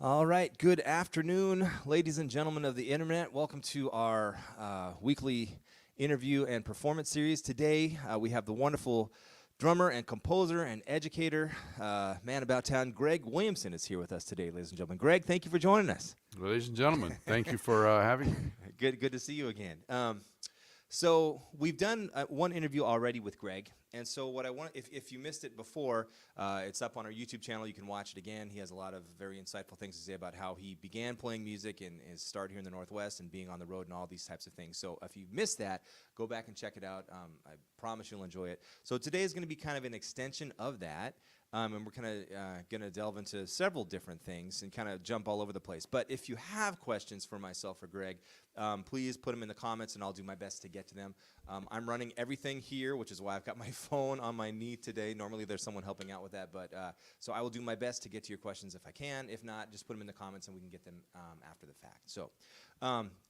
All right, good afternoon, ladies and gentlemen of the internet. Welcome to our weekly interview and performance series. Today, we have the wonderful drummer and composer and educator, man about town, Greg Williamson is here with us today, ladies and gentlemen. Greg, thank you for joining us. Ladies and gentlemen, thank you for having me. Good to see you again. So we've done one interview already with Greg, and so what I want, if you missed it before, it's up on our YouTube channel. You can watch it again. He has a lot of very insightful things to say about how he began playing music and his start here in the Northwest and being on the road and all these types of things. So if you missed that, go back and check it out. I promise you'll enjoy it. So today is going to be kind of an extension of that. And we're kind of going to delve into several different things and kind of jump all over the place. But if you have questions for myself or Greg, please put them in the comments, and I'll do my best to get to them. I'm running everything here, which is why I've got my phone on my knee today. Normally there's someone helping out with that, but so I will do my best to get to your questions if I can. If not, just put them in the comments, and we can get them after the fact. So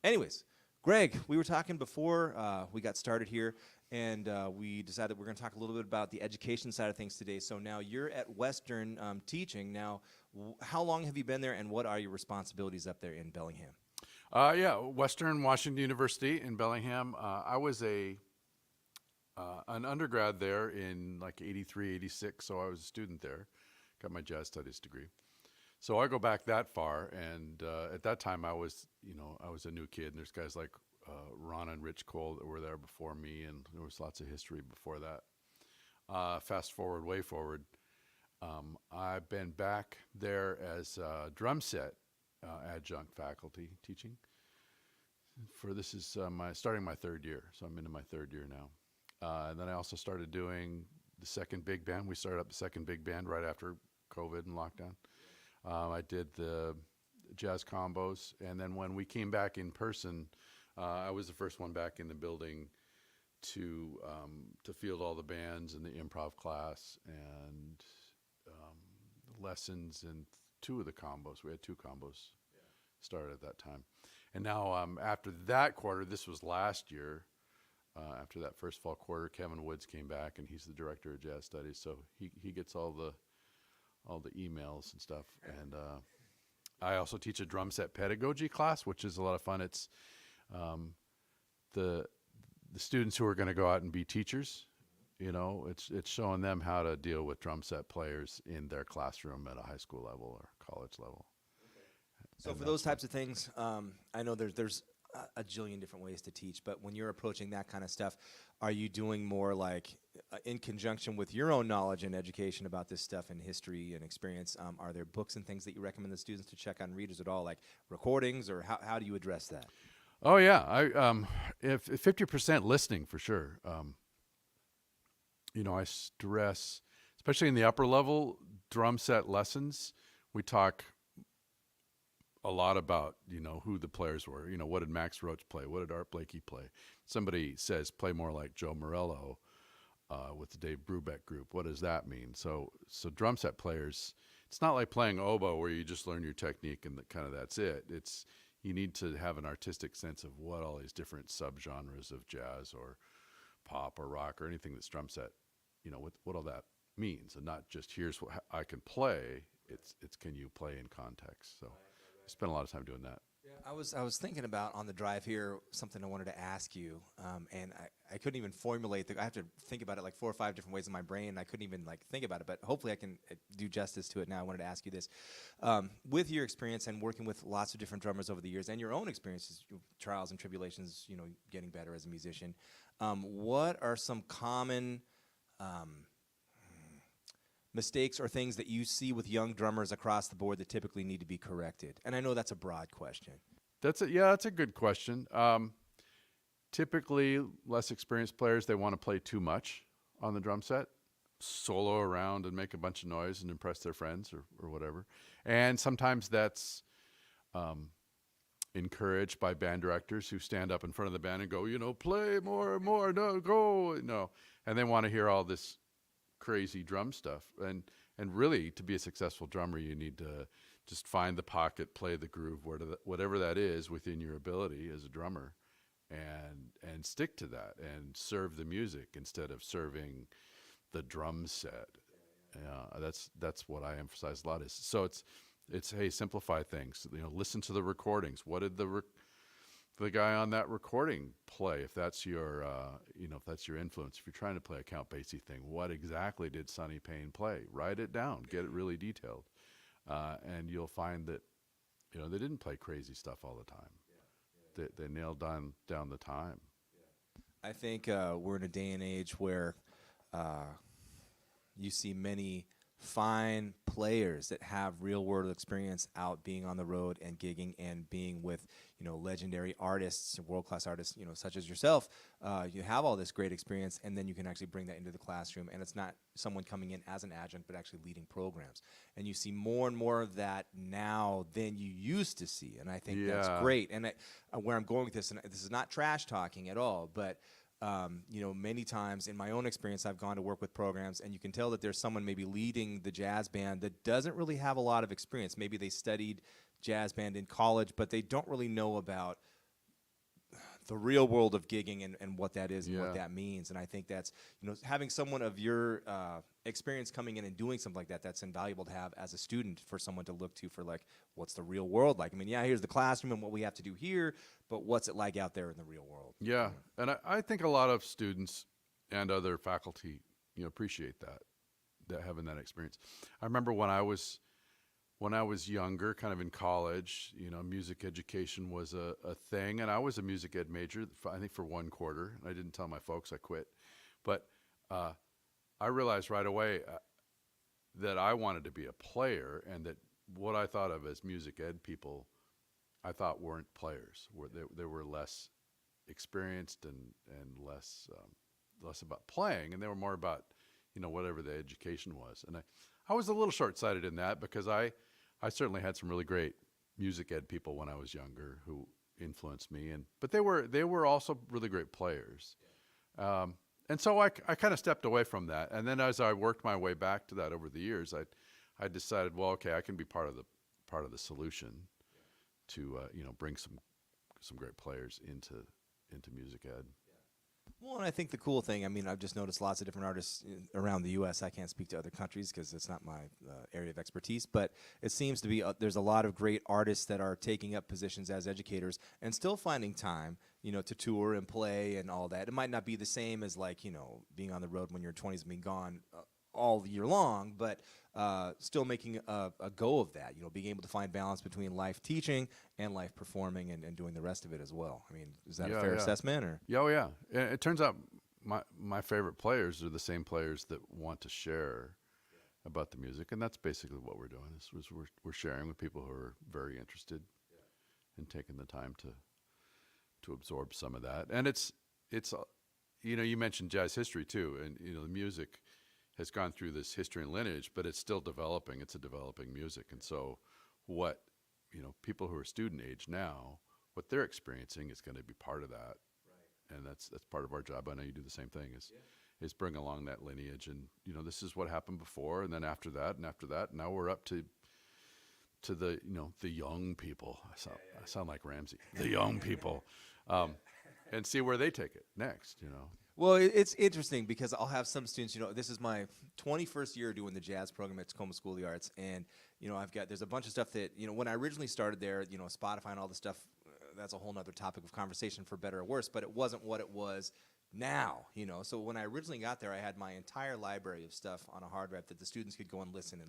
anyways, Greg, we were talking before we got started here, and we decided we're going to talk a little bit about the education side of things today. So now you're at Western teaching. Now, how long have you been there, and what are your responsibilities up there in Bellingham? Western Washington University in Bellingham. I was an undergrad there in like 83, 86, so I was a student there. Got my jazz studies degree. So I go back that far, and at that time I was a new kid, and there's guys like Ron and Rich Cole that were there before me, and there was lots of history before that. Fast forward, way forward, I've been back there as drum set adjunct faculty teaching. This is starting my third year, so I'm into my third year now. And then I also started doing the second big band. We started up the second big band right after COVID and lockdown. I did the jazz combos, and then when we came back in person, I was the first one back in the building to field all the bands and the improv class and lessons and two of the combos. We had two combos started at that time. And now after that quarter, this was last year, after that first fall quarter, Kevin Woods came back, and he's the director of jazz studies, so he gets all the emails and stuff. And I also teach a drum set pedagogy class, which is a lot of fun. It's the students who are going to go out and be teachers. It's showing them how to deal with drum set players in their classroom at a high school level or college level. So for those types of things, I know there's a jillion different ways to teach, but when you're approaching that kind of stuff, are you doing more like in conjunction with your own knowledge and education about this stuff and history and experience? Are there books and things that you recommend the students to check on readers at all, like recordings, or how do you address that? Oh yeah, if 50% listening for sure. I stress, especially in the upper level drum set lessons, we talk a lot about, who the players were. What did Max Roach play? What did Art Blakey play? Somebody says play more like Joe Morello with the Dave Brubeck group. What does that mean? So drum set players, it's not like playing oboe where you just learn your technique and that's it. You need to have an artistic sense of what all these different subgenres of jazz or pop or rock or anything that's drum set, what all that means, and not just here's what I can play. It's can you play in context? So I spent a lot of time doing that. Yeah, I was thinking about on the drive here something I wanted to ask you, and I couldn't even formulate. I have to think about it like 4 or 5 different ways in my brain. And I couldn't even think about it, but hopefully I can do justice to it now. I wanted to ask you this: with your experience and working with lots of different drummers over the years, and your own experiences, trials and tribulations, getting better as a musician, what are some common mistakes or things that you see with young drummers across the board that typically need to be corrected? And I know that's a broad question. That's a good question. Typically, less experienced players, they want to play too much on the drum set, solo around and make a bunch of noise and impress their friends or whatever. And sometimes that's encouraged by band directors who stand up in front of the band and go, play more, no, go, no. And they want to hear all this crazy drum stuff. And really, to be a successful drummer, you need to just find the pocket, play the groove, whatever that is within your ability as a drummer, and stick to that and serve the music instead of serving the drum set. That's what I emphasize a lot. So It's, hey, simplify things. You know, listen to the recordings. What did the guy on that recording play? If that's your, if that's your influence, if you're trying to play a Count Basie thing, what exactly did Sonny Payne play? Write it down. Get it really detailed, and you'll find that, they didn't play crazy stuff all the time. They nailed down the time. I think we're in a day and age where you see many fine players that have real world experience out being on the road and gigging and being with legendary artists, world class artists, such as yourself. You have all this great experience, and then you can actually bring that into the classroom, and it's not someone coming in as an adjunct but actually leading programs. And you see more and more of that now than you used to see, and I think that's great. And where I'm going with this, and this is not trash talking at all, but many times in my own experience, I've gone to work with programs, and you can tell that there's someone maybe leading the jazz band that doesn't really have a lot of experience. Maybe they studied jazz band in college, but they don't really know about the real world of gigging and what that is and what that means. And I think that's, having someone of your experience coming in and doing something like that, that's invaluable to have as a student for someone to look to for, like, what's the real world like? I mean, here's the classroom and what we have to do here, but what's it like out there in the real world? Yeah, and I think a lot of students and other faculty, appreciate that having that experience. I remember when I was younger, kind of in college, music education was a thing, and I was a music ed major, I think for 1 quarter. I didn't tell my folks, I quit. But I realized right away that I wanted to be a player, and that what I thought of as music ed people, I thought weren't players. They were less experienced and less about playing, and they were more about, whatever the education was. And I was a little short-sighted in that, because I certainly had some really great music ed people when I was younger who influenced me, but they were also really great players. And so I kind of stepped away from that. And then as I worked my way back to that over the years, I decided, well, okay, I can be part of the solution to bring some great players into music ed. Well, and I think the cool thing, I've just noticed lots of different artists around the U.S. I can't speak to other countries because it's not my area of expertise, but it seems to be there's a lot of great artists that are taking up positions as educators and still finding time, to tour and play and all that. It might not be the same as, like, being on the road when your 20s and being gone all year long, but still making a go of that, being able to find balance between life teaching and life performing and doing the rest of it as well. Is that a fair assessment? Or? Oh, yeah. It turns out my favorite players are the same players that want to share about the music, and that's basically what we're doing. We're sharing with people who are very interested and taking the time to absorb some of that. And it's you mentioned jazz history too, and the music has gone through this history and lineage, but it's still developing. It's a developing music. And so what, people who are student age now, what they're experiencing is going to be part of that. Right. And that's part of our job. I know you do the same thing, is bring along that lineage. And, this is what happened before, and then after that, now we're up to the, the young people. I sound like Ramsey. The young people. And see where they take it next, Well, it's interesting because I'll have some students, this is my 21st year doing the jazz program at Tacoma School of the Arts, and, there's a bunch of stuff that, when I originally started there, Spotify and all this stuff, that's a whole nother topic of conversation for better or worse, but it wasn't what it was now, So when I originally got there, I had my entire library of stuff on a hard drive that the students could go and listen.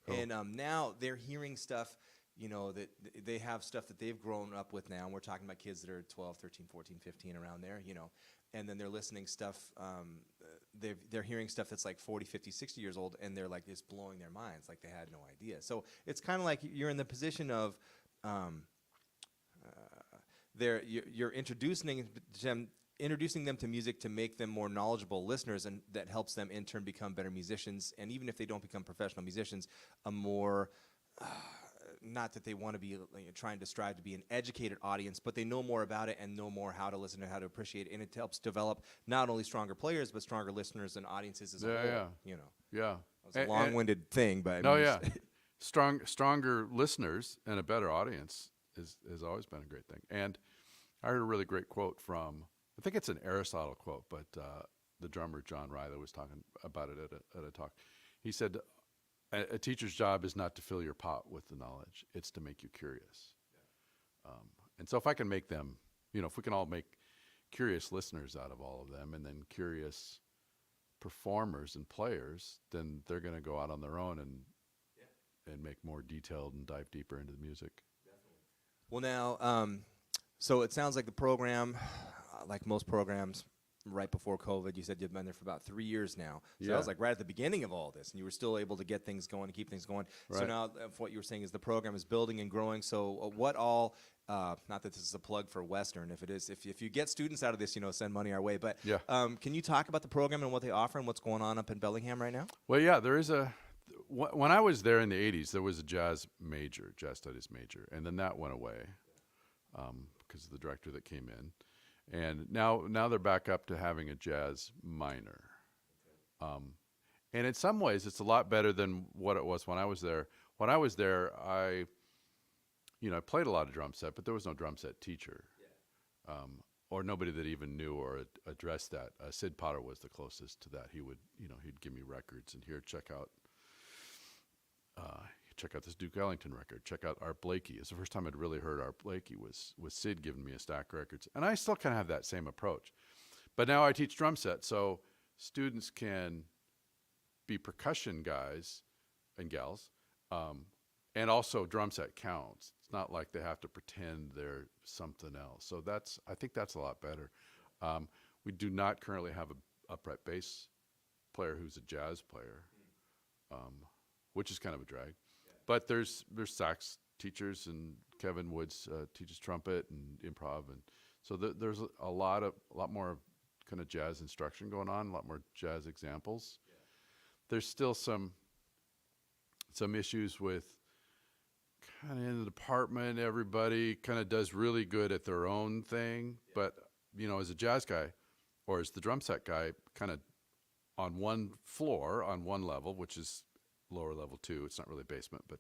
Cool. And now they're hearing stuff, that they have stuff that they've grown up with now, and we're talking about kids that are 12, 13, 14, 15, around there, and then they're listening stuff, they're hearing stuff that's like 40, 50, 60 years old, and they're like, it's blowing their minds, like they had no idea. So it's kind of like you're in the position of you're introducing them to music to make them more knowledgeable listeners, and that helps them in turn become better musicians. And even if they don't become professional musicians, a more not that they want to be trying to strive to be an educated audience, but they know more about it and know more how to listen and how to appreciate it, and it helps develop not only stronger players but stronger listeners and audiences as a whole. Yeah. It's a long-winded thing, but stronger listeners and a better audience has always been a great thing. And I heard a really great quote from, I think it's an Aristotle quote, but the drummer John Riley was talking about it at a talk. He said, a teacher's job is not to fill your pot with the knowledge. It's to make you curious. And so if I can make them, if we can all make curious listeners out of all of them, and then curious performers and players, then they're going to go out on their own and make more detailed and dive deeper into the music. Well, now, so it sounds like the program, like most programs, right before COVID, you said you've been there for about 3 years now. So that was like right at the beginning of all this, and you were still able to get things going, to keep things going. Right. So now, what you were saying is the program is building and growing. So what all, not that this is a plug for Western, if it is, if you get students out of this, send money our way. But can you talk about the program and what they offer and what's going on up in Bellingham right now? Well, yeah, there is when I was there in the 80s, there was a jazz studies major, and then that went away because of the director that came in. And now they're back up to having a jazz minor. And in some ways, it's a lot better than what it was when I was there. When I was there, I played a lot of drum set, but there was no drum set teacher, or nobody that even knew or addressed that. Sid Potter was the closest to that. He would, he'd give me records and here, check out this Duke Ellington record. Check out Art Blakey. It's the first time I'd really heard Art Blakey was Sid giving me a stack of records. And I still kind of have that same approach. But now I teach drum set, so students can be percussion guys and gals, and also drum set counts. It's not like they have to pretend they're something else. So I think that's a lot better. We do not currently have an upright bass player who's a jazz player, which is kind of a drag. But there's sax teachers, and Kevin Woods teaches trumpet and improv, and so there's a lot more kind of jazz instruction going on, a lot more jazz examples. There's still some issues with kind of in the department. Everybody kind of does really good at their own thing, but as a jazz guy or as the drum set guy, kind of on one floor, on one level, which is lower level 2. It's not really basement, but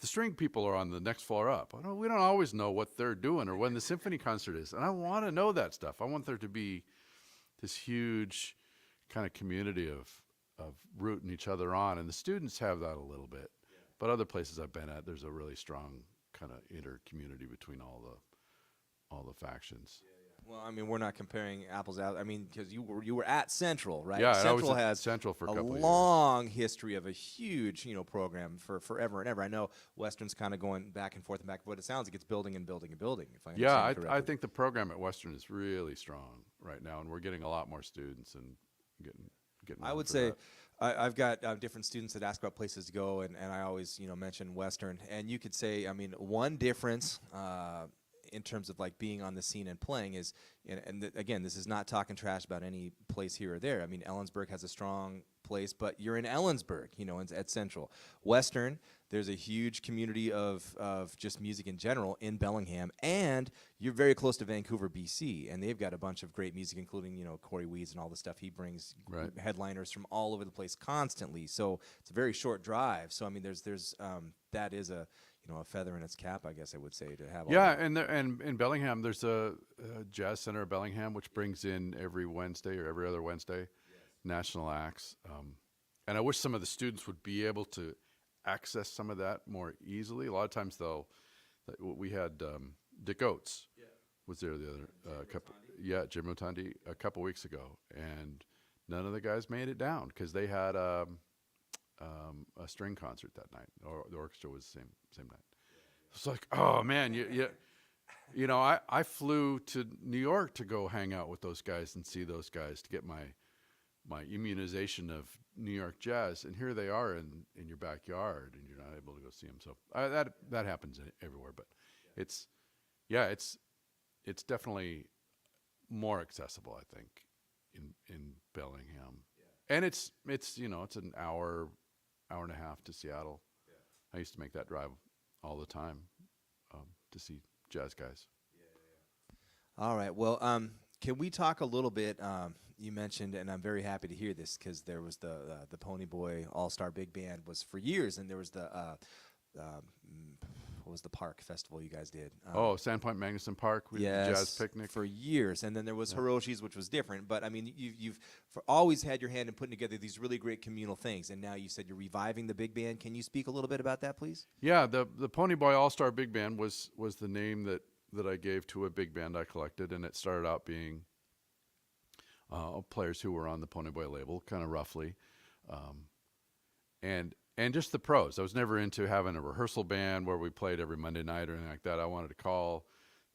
the string people are on the next floor up. We don't always know what they're doing or when the symphony concert is. And I want to know that stuff. I want there to be this huge kind of community of rooting each other on. And the students have that a little bit. But other places I've been at, there's a really strong kind of inter-community between all the factions. Well, I mean, we're not comparing apples to apples. I mean, because you were at Central, right? Yeah, Central I was has Central for a couple of long history of a huge, program for forever and ever. I know Western's kind of going back and forth, but it sounds like it's building and building and building. If I understand correctly. I think the program at Western is really strong right now, and we're getting a lot more students and getting. I would say I've got different students that ask about places to go, and I always mention Western, and you could say, I mean, one difference. In terms of like being on the scene and playing is, again, this is not talking trash about any place here or there. I mean, Ellensburg has a strong place, but you're in Ellensburg, at Central. Western, there's a huge community of just music in general in Bellingham, and you're very close to Vancouver, BC, and they've got a bunch of great music, including, Corey Weeds and all the stuff he brings, headliners from all over the place constantly. So it's a very short drive. So, I mean, there's that is a feather in its cap, I guess I would say, to have. Yeah, and in Bellingham, there's a Jazz Center of Bellingham, which brings in every Wednesday or every other Wednesday national acts. And I wish some of the students would be able to access some of that more easily. A lot of times, we had Dick Oates was there the other Jim Rotandi a couple weeks ago, and none of the guys made it down because they had a string concert that night, or the orchestra was the same night. It's like, oh man, I flew to New York to go hang out with those guys and see those guys to get my immunization of New York jazz, and here they are in your backyard, and you're not able to go see them. So that happens everywhere, but it's definitely more accessible, I think, in Bellingham, and it's an hour and a half to Seattle. I used to make that drive all the time to see jazz guys. All right. Well, can we talk a little bit? You mentioned, and I'm very happy to hear this because there was the Pony Boy All-Star Big Band was for years, and there was the what was the park festival you guys did? Oh, Sandpoint Magnuson Park. We did the jazz picnic for years, and then there was Hiroshi's, which was different. But I mean, you've always had your hand in putting together these really great communal things, and now you said you're reviving the big band. Can you speak a little bit about that, please? Yeah, the Pony Boy All Star Big Band was the name that I gave to a big band I collected, and it started out being players who were on the Pony Boy label, kind of roughly, and just the pros. I was never into having a rehearsal band where we played every Monday night or anything like that. I wanted to call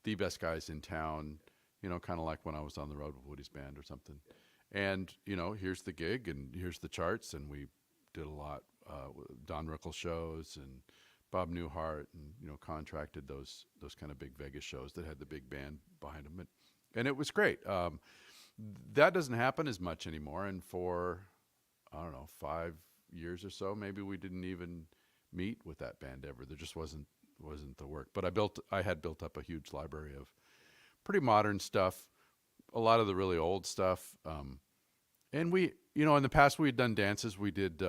the best guys in town, kind of like when I was on the road with Woody's band or something. And, here's the gig and here's the charts. And we did a lot, Don Rickles shows and Bob Newhart, and, contracted those kind of big Vegas shows that had the big band behind them. And it was great. That doesn't happen as much anymore. And for, I don't know, 5 years or so, maybe we didn't even meet with that band ever. There just wasn't the work. But I had built up a huge library of pretty modern stuff, a lot of the really old stuff. And we, in the past we had done dances. We did,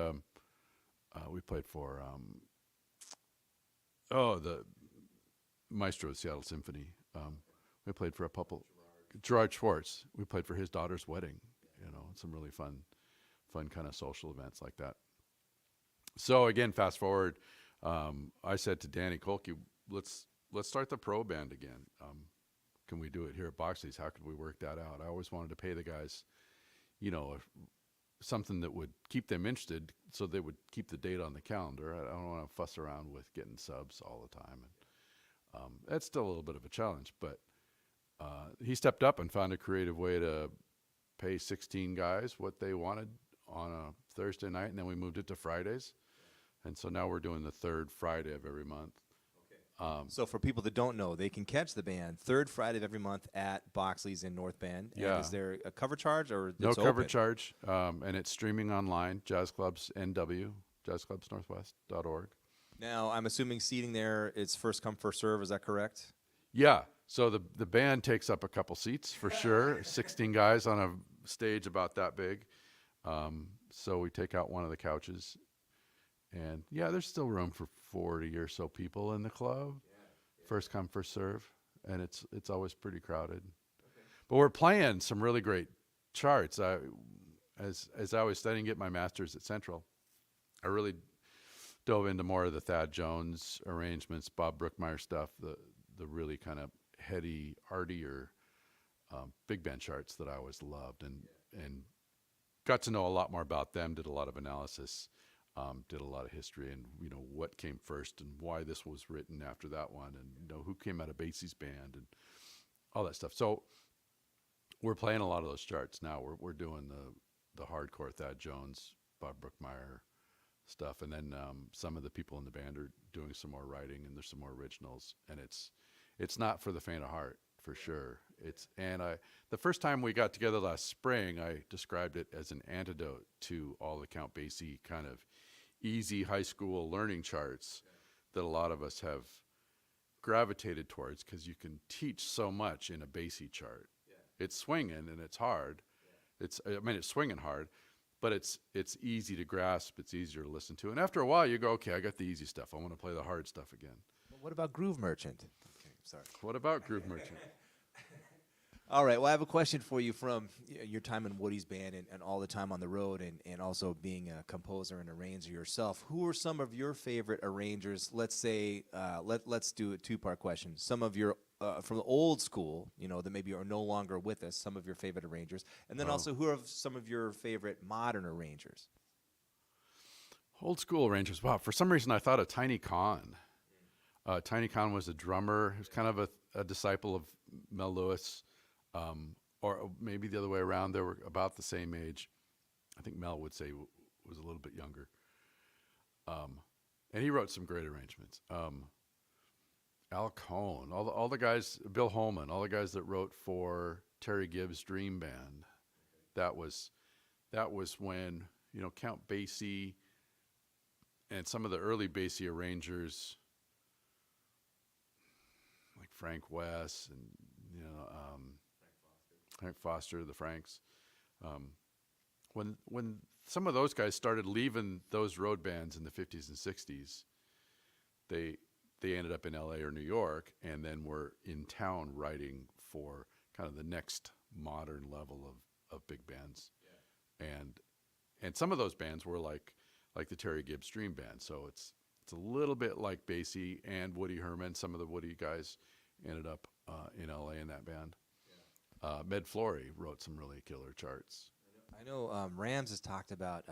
we played for, the Maestro of Seattle Symphony. We played for a couple, Gerard Schwartz. We played for his daughter's wedding, some really fun kind of social events like that. So again, fast forward, I said to Danny Kolke, let's start the pro band again. Can we do it here at Boxley's? How could we work that out? I always wanted to pay the guys, something that would keep them interested, so they would keep the date on the calendar. I don't want to fuss around with getting subs all the time, and that's still a little bit of a challenge. But he stepped up and found a creative way to pay 16 guys what they wanted on a Thursday night, and then we moved it to Fridays. And so now we're doing the third Friday of every month. Okay. So for people that don't know, they can catch the band third Friday of every month at Boxley's in North Bend. And yeah. Is there a cover charge or no it's cover open? charge? And it's streaming online. Jazz Clubs NW, jazzclubsnorthwest.org. Now I'm assuming seating there, it's first come first serve. Is that correct? Yeah. So the band takes up a couple seats for sure. 16 guys on a stage about that big. So we take out one of the couches. And yeah, there's still room for 40 or so people in the club. Yeah. First come, first serve, and it's always pretty crowded. Okay. But we're playing some really great charts. As I was studying, get my master's at Central, I really dove into more of the Thad Jones arrangements, Bob Brookmeyer stuff, the really kind of heady, artier big band charts that I always loved, and got to know a lot more about them. Did a lot of analysis. Did a lot of history and, what came first and why this was written after that one and, who came out of Basie's band and all that stuff. So we're playing a lot of those charts now. We're doing the hardcore Thad Jones, Bob Brookmeyer stuff. And then some of the people in the band are doing some more writing and there's some more originals. And it's not for the faint of heart, for sure. The first time we got together last spring, I described it as an antidote to all the Count Basie kind of easy high school learning charts that a lot of us have gravitated towards, because you can teach so much in a Basie chart. Yeah. It's swinging and it's hard. Yeah. It's swinging hard, but it's easy to grasp. It's easier to listen to. And after a while, you go, okay, I got the easy stuff. I want to play the hard stuff again. Well, what about Groove Merchant? Okay, sorry. What about Groove Merchant? All right. Well, I have a question for you from your time in Woody's band and all the time on the road and also being a composer and arranger yourself. Who are some of your favorite arrangers? Let's say, let's do a two-part question. Some of your, from the old school, that maybe are no longer with us, some of your favorite arrangers. And then also, who are some of your favorite modern arrangers? Old school arrangers. Wow. For some reason, I thought of Tiny Khan. Tiny Khan was a drummer. He was kind of a disciple of Mel Lewis. Or maybe the other way around. They were about the same age. I think Mel would say was a little bit younger. And he wrote some great arrangements. Al Cohn, all the guys, Bill Holman, all the guys that wrote for Terry Gibbs' Dream Band. That was when, Count Basie and some of the early Basie arrangers like Frank West and, Frank Foster, the Franks. When some of those guys started leaving those road bands in the 50s and 60s, they ended up in LA or New York, and then were in town writing for kind of the next modern level of big bands. Yeah. And some of those bands were like the Terry Gibbs Dream Band. So it's a little bit like Basie and Woody Herman. Some of the Woody guys ended up in LA in that band. Yeah. Med Flory wrote some really killer charts. I know Rams has talked about,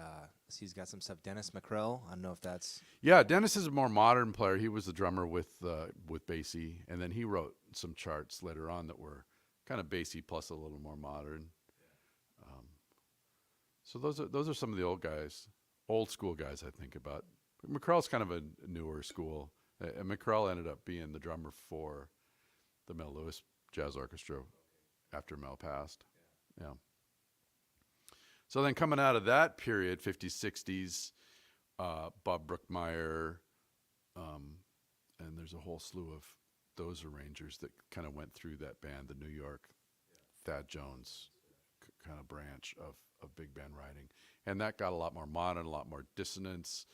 he's got some stuff. Dennis McCrell, I don't know if that's... Yeah, Dennis is a more modern player. He was the drummer with Basie, and then he wrote some charts later on that were kind of Basie plus a little more modern. Yeah. So those are some of the old school guys I think about. McCrell's kind of a newer school. And McCrell ended up being the drummer for the Mel Lewis Jazz Orchestra after Mel passed. Yeah. So then coming out of that period, 50s, 60s, Bob Brookmeyer, and there's a whole slew of those arrangers that kind of went through that band, the New York Thad Jones kind of branch of big band writing. And that got a lot more modern, a lot more dissonance,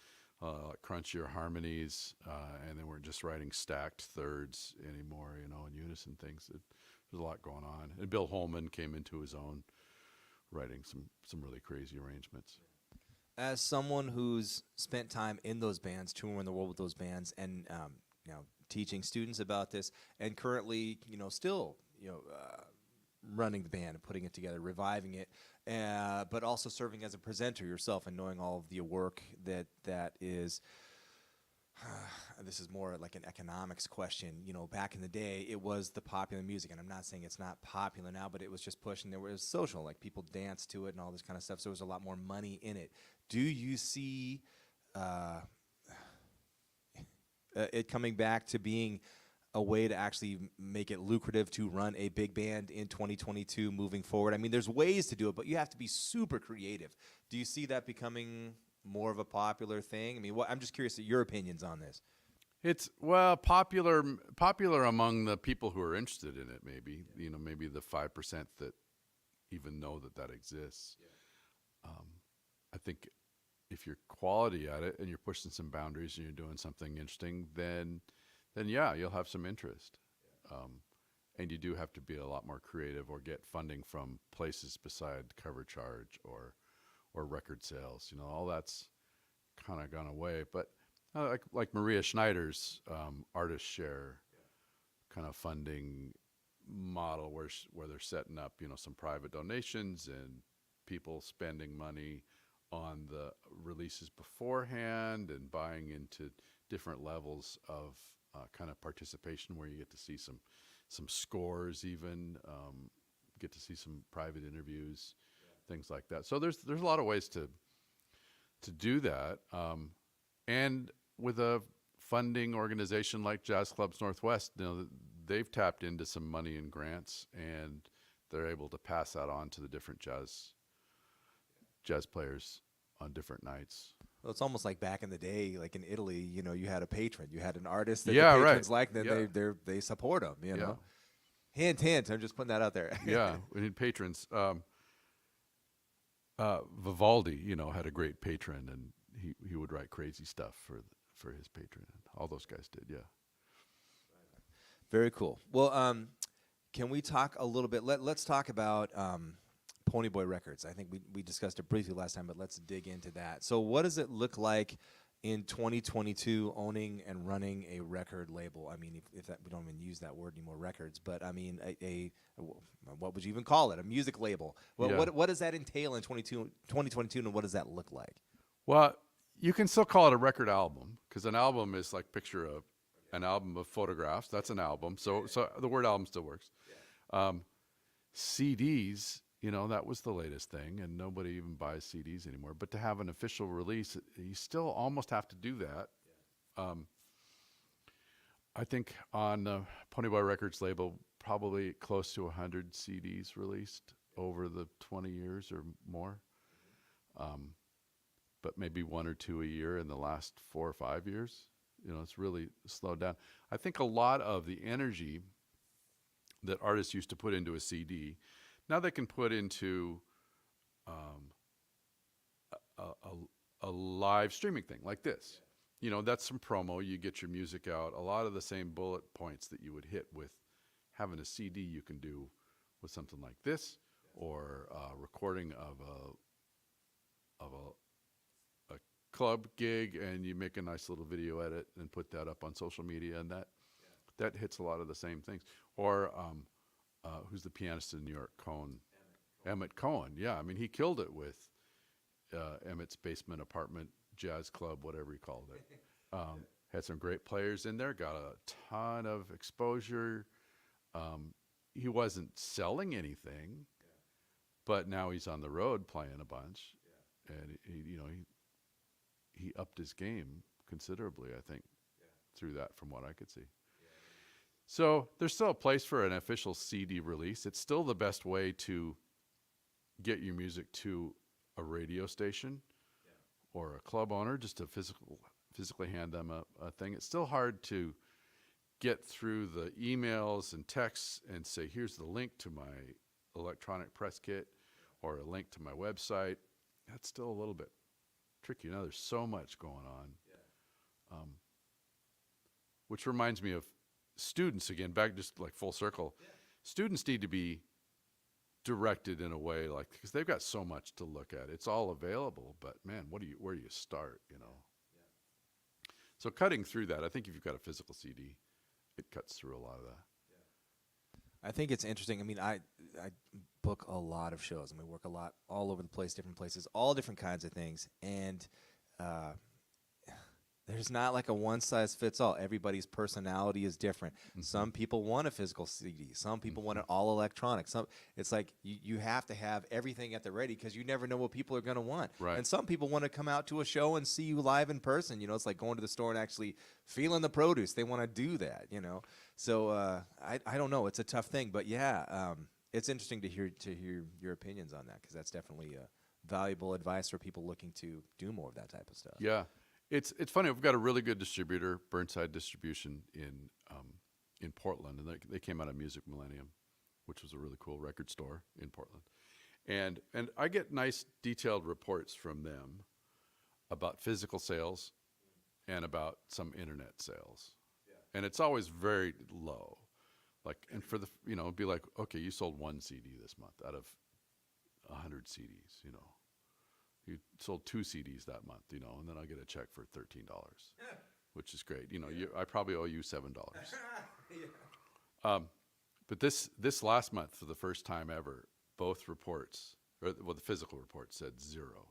crunchier harmonies, and they weren't just writing stacked thirds anymore, in unison things. There's a lot going on. And Bill Holman came into his own, writing some really crazy arrangements. As someone who's spent time in those bands, touring the world with those bands, and teaching students about this, and currently, still, running the band and putting it together, reviving it, but also serving as a presenter yourself and knowing all of the work that is. This is more like an economics question. Back in the day, it was the popular music, and I'm not saying it's not popular now, but it was just pushing. There was social, like people danced to it and all this kind of stuff. So there was a lot more money in it. Do you see it coming back to being a way to actually make it lucrative to run a big band in 2022 moving forward? I mean, there's ways to do it, but you have to be super creative. Do you see that becoming more of a popular thing? I mean, I'm just curious at your opinions on this. It's popular among the people who are interested in it. Maybe maybe the 5% that even know that exists. Yeah. I think if you're quality at it and you're pushing some boundaries and you're doing something interesting, then yeah, you'll have some interest. Yeah. And you do have to be a lot more creative or get funding from places beside cover charge or record sales. All that's kind of gone away. But like Maria Schneider's artist share kind of funding model where they're setting up, some private donations and people spending money on the releases beforehand and buying into different levels of kind of participation where you get to see some scores, even get to see some private interviews, things like that. So there's a lot of ways to do that, and with a funding organization like Jazz Clubs Northwest, they've tapped into some money and grants, and they're able to pass that on to the different jazz players on different nights. Well, it's almost like back in the day, like in Italy, you had a patron, you had an artist that yeah, the patrons right. liked, then they support them, Yeah. Hint, hint. I'm just putting that out there. Yeah, we need patrons. Vivaldi, had a great patron, and he would write crazy stuff for his patron. All those guys did, yeah. Very cool. Well, can we talk a little bit? Let's talk about Ponyboy Records. I think we discussed it briefly last time, but let's dig into that. So what does it look like in 2022 owning and running a record label? I mean, if that, we don't even use that word anymore, records, but I mean, what would you even call it? A music label. Well, Yeah. what does that entail in 2022, and what does that look like? Well, you can still call it a record album, because an album is like picture an album of photographs. That's an album. So the word album still works. CDs, that was the latest thing, and nobody even buys CDs anymore. But to have an official release, you still almost have to do that. I think on the Ponyboy Records label, probably close to 100 CDs released over the 20 years or more. But maybe one or two a year in the last 4 or 5 years. It's really slowed down. I think a lot of the energy that artists used to put into a CD, now they can put into a live streaming thing like this. you know, that's some promo. You get your music out. A lot of the same bullet points that you would hit with having a CD, you can do with something like this, or recording of a club gig, and you make a nice little video edit and put that up on social media, and that hits a lot of the same things. Or who's the pianist in New York? Emmett Cohen. Yeah, I mean, he killed it with Emmett's Basement Apartment Jazz Club, whatever he called it. Had some great players in there, got a ton of exposure. He wasn't selling anything, but now he's on the road playing a bunch, and he upped his game considerably, I think, through that, from what I could see. So there's still a place for an official CD release. It's still the best way to get your music to a radio station or a club owner, just to physically hand them a thing. It's still hard to get through the emails and texts and say, here's the link to my electronic press kit or a link to my website. That's still a little bit tricky. Now there's so much going on. Which reminds me of students again, back just like full circle. Students need to be directed in a way, like, because they've got so much to look at. It's all available, but man, where do you start, you know? So cutting through that, I think if you've got a physical CD, it cuts through a lot of that. I think it's interesting. I mean, I book a lot of shows. I mean, work a lot all over the place, different places, all different kinds of things. And there's not like a one-size-fits-all. Everybody's personality is different. Some people want a physical CD. Some people want it all electronic. It's like you have to have everything at the ready because you never know what people are going to want. Right. And some people want to come out to a show and see you live in person. You know, it's like going to the store and actually feeling the produce. They want to do that, you know. So I don't know. It's a tough thing. But, yeah, it's interesting to hear your opinions on that because that's definitely valuable advice for people looking to do more of that type of stuff. Yeah. It's funny. We've got a really good distributor, Burnside Distribution, in Portland, and they came out of Music Millennium, which was a really cool record store in Portland. And I get nice detailed reports from them about physical sales and about some internet sales, and it's always very low. Like, and for it'd be like, okay, you sold 1 CD this month out of 100 CDs, you know. You sold 2 CDs that month, you know, and then I'll get a check for $13, which is great. You know, I probably owe you $7. But this last month, for the first time ever, both reports, the physical report said 0.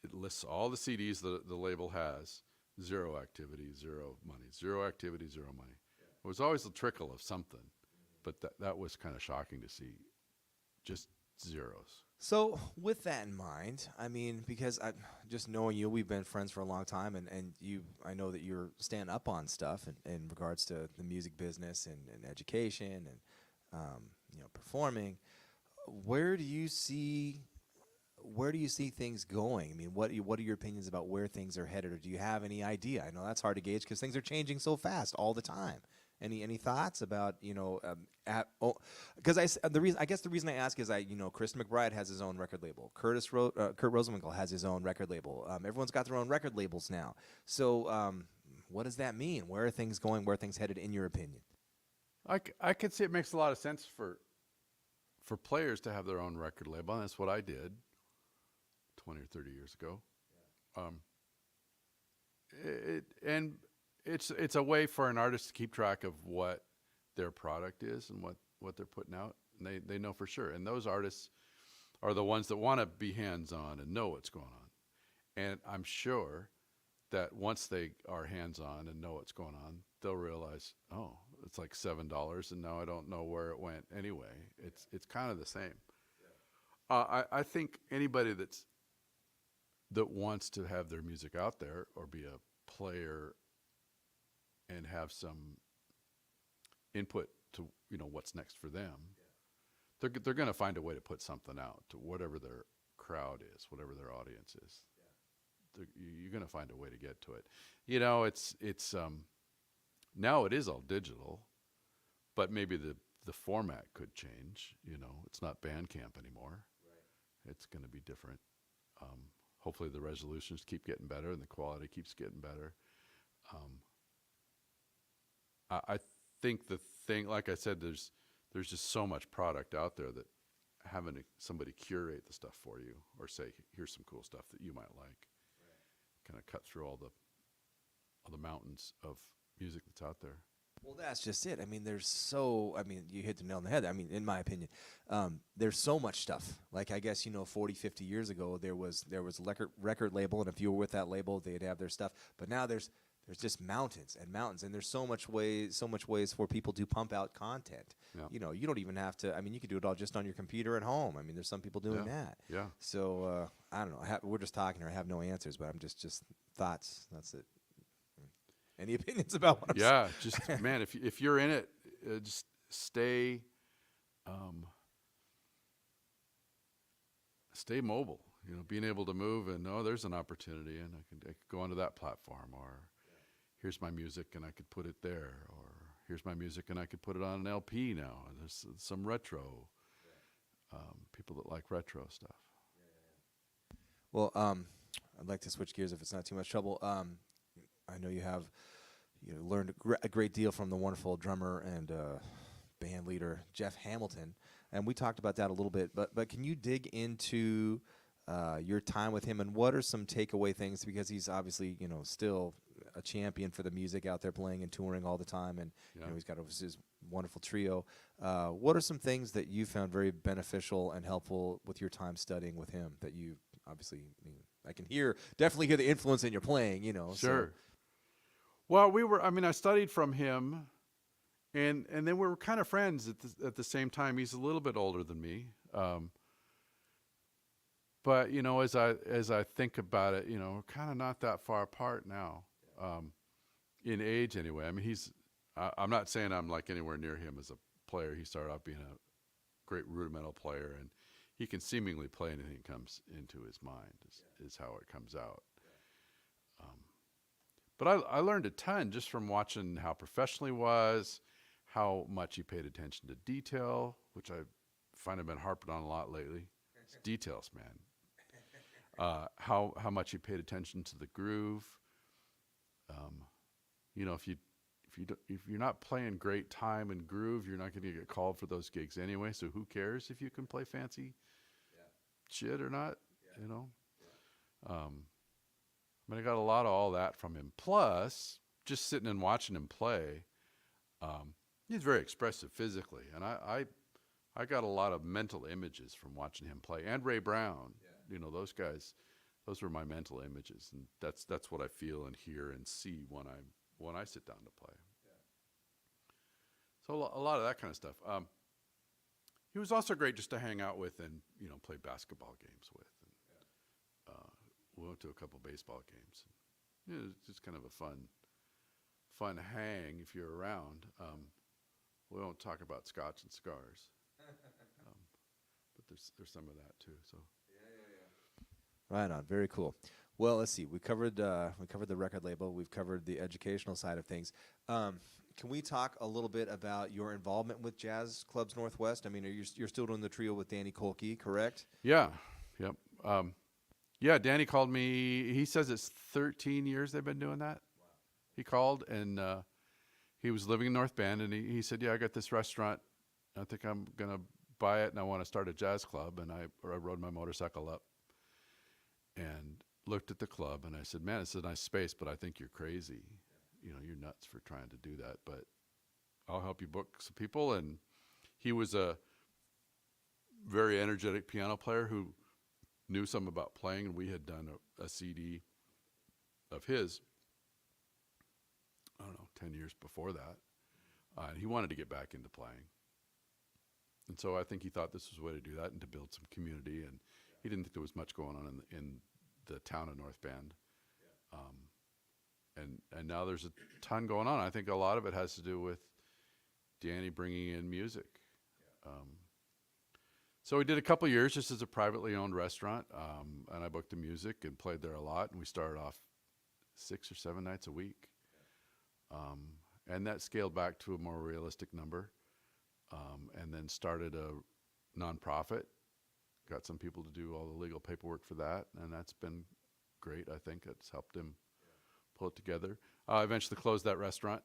It lists all the CDs the label has, 0 activity, 0 money, 0 activity, 0 money. It was always a trickle of something, but that was kind of shocking to see, just zeros. So with that in mind, I mean, because just knowing you, we've been friends for a long time, and I know that you're stand up on stuff in regards to the music business and education and performing. Where do you see things going? I mean, what are your opinions about where things are headed, or do you have any idea? I know that's hard to gauge because things are changing so fast all the time. Any thoughts about because the reason I ask is Chris McBride has his own record label. Kurt Rosenwinkel has his own record label. Everyone's got their own record labels now. So what does that mean? Where are things going? Where are things headed, in your opinion? I could see it makes a lot of sense for players to have their own record label, and that's what I did 20 or 30 years ago. It's a way for an artist to keep track of what their product is and what they're putting out, and they know for sure. And those artists are the ones that want to be hands-on and know what's going on. And I'm sure that once they are hands-on and know what's going on, they'll realize, oh, it's like $7, and now I don't know where it went anyway. It's kind of the same. I think anybody that wants to have their music out there or be a player and have some input to what's next for them, they're going to find a way to put something out to whatever their crowd is, whatever their audience is. You're going to find a way to get to it. It's now it is all digital, but maybe the format could change. It's not Bandcamp anymore. Right. It's going to be different. hopefully the resolutions keep getting better and the quality keeps getting better. I think the thing, like I said, there's just so much product out there that having somebody curate the stuff for you or say, here's some cool stuff that you might like, kind of cut through all the mountains of music that's out there. Well, that's just it. I mean, you hit the nail on the head. I mean, in my opinion, there's so much stuff. Like, I guess, 40, 50 years ago, there was a record label, and if you were with that label, they'd have their stuff. But now there's just mountains and mountains, and there's so much ways for people to pump out content. Yeah. You don't even have to. I mean, you could do it all just on your computer at home. I mean, there's some people doing that. Yeah. So I don't know. We're just talking here. I have no answers, but I'm just thoughts. That's it. Any opinions about what I'm saying? Yeah, just man, if you're in it, just stay mobile. Being able to move and there's an opportunity, and I could go onto that platform, or here's my music and I could put it there, or here's my music and I could put it on an LP now. And there's some retro people that like retro stuff. Well, I'd like to switch gears if it's not too much trouble. I know you have learned a great deal from the wonderful drummer and band leader Jeff Hamilton, and we talked about that a little bit. But can you dig into your time with him, and what are some takeaway things? Because he's obviously still a champion for the music out there, playing and touring all the time, and he's got his wonderful trio. What are some things that you found very beneficial and helpful with your time studying with him that you obviously? I can definitely hear the influence in your playing. Sure. So. Well, I studied from him, and then we were kind of friends at the same time. He's a little bit older than me. But as I think about it, we're kind of not that far apart now, in age anyway. I mean, I'm not saying I'm like anywhere near him as a player. He started out being a great rudimental player, and he can seemingly play anything that comes into his mind is how it comes out. But I learned a ton just from watching how professional he was, how much he paid attention to detail, which I find I've been harping on a lot lately. It's details, man. How much he paid attention to the groove. If you're not playing great time and groove, you're not going to get called for those gigs anyway. So who cares if you can play fancy shit or not? I got a lot of all that from him. Plus, just sitting and watching him play, he's very expressive physically, and I got a lot of mental images from watching him play. And Ray Brown, those guys, those were my mental images, and that's what I feel and hear and see when I sit down to play. So a lot of that kind of stuff. He was also great just to hang out with and play basketball games with. We went to a couple baseball games. It's just kind of a fun hang if you're around. We won't talk about scotch and cigars, but there's some of that too. So Right on, very cool. Well, let's see. We covered the record label. We've covered the educational side of things. Can we talk a little bit about your involvement with Jazz Clubs Northwest? I mean, you're still doing the trio with Danny Kolke, correct? Yeah. Yep. Yeah, Danny called me. He says it's 13 years they've been doing that. Wow. He called, and he was living in North Bend, and he said, I got this restaurant. I think I'm going to buy it, and I want to start a jazz club. And I rode my motorcycle up and looked at the club, and I said, man, it's a nice space, but I think you're crazy. You're nuts for trying to do that, but I'll help you book some people. And he was a very energetic piano player who knew something about playing, and we had done a CD of his, 10 years before that, and he wanted to get back into playing. And so I think he thought this was the way to do that and to build some community, and he didn't think there was much going on in the town of North Bend. And now there's a ton going on. I think a lot of it has to do with Danny bringing in music. So we did a couple years just as a privately owned restaurant, and I booked the music and played there a lot. And we started off 6 or 7 nights a week, and that scaled back to a more realistic number, and then started a nonprofit got some people to do all the legal paperwork for that, and that's been great. I think it's helped him pull it together. Eventually closed that restaurant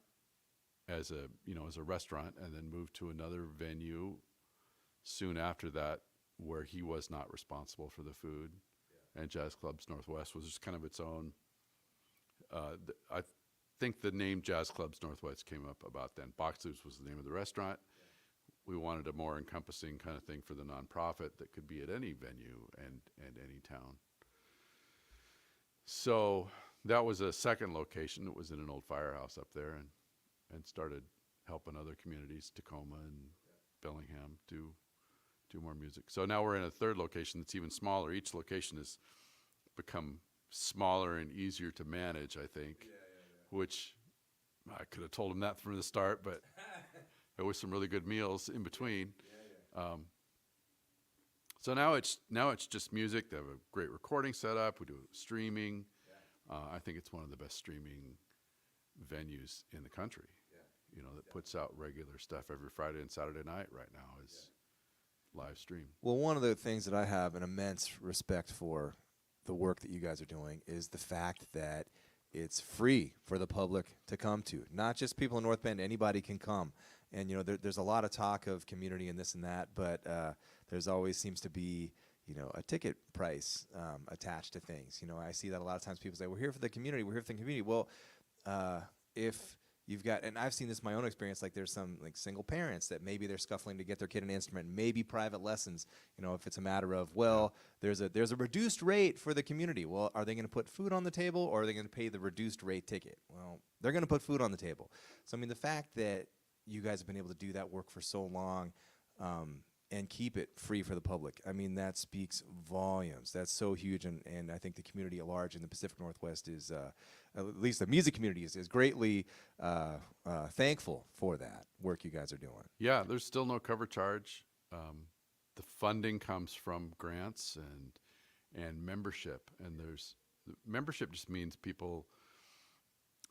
as a restaurant, and then moved to another venue soon after that, where he was not responsible for the food, and Jazz Clubs Northwest was just kind of its own. I think the name Jazz Clubs Northwest came up about then. Boxers was the name of the restaurant. We wanted a more encompassing kind of thing for the nonprofit that could be at any venue and any town. So that was a second location. It was in an old firehouse up there, and started helping other communities, Tacoma and Bellingham, do more music. So now we're in a third location that's even smaller. Each location has become smaller and easier to manage, I think, which I could have told him that from the start, but there was some really good meals in between. So now it's just music. They have a great recording setup. We do streaming. I think it's one of the best streaming venues in the country. That puts out regular stuff every Friday and Saturday night right now is live stream. Well, one of the things that I have an immense respect for the work that you guys are doing is the fact that it's free for the public to come to. Not just people in North Bend, anybody can come. And, there's a lot of talk of community and this and that, but there's always seems to be, a ticket price attached to things. I see that a lot of times people say, we're here for the community, we're here for the community. Well, if you've got, and I've seen this in my own experience, like there's some like single parents that maybe they're scuffling to get their kid an instrument, maybe private lessons, if it's a matter of, well, there's a reduced rate for the community. Well, are they going to put food on the table, or are they going to pay the reduced rate ticket? Well, they're going to put food on the table. So, I mean, the fact that you guys have been able to do that work for so long, and keep it free for the public, I mean, that speaks volumes. That's so huge, and I think the community at large in the Pacific Northwest is, at least the music community is greatly thankful for that work you guys are doing. Yeah, there's still no cover charge. The funding comes from grants and membership, and membership just means people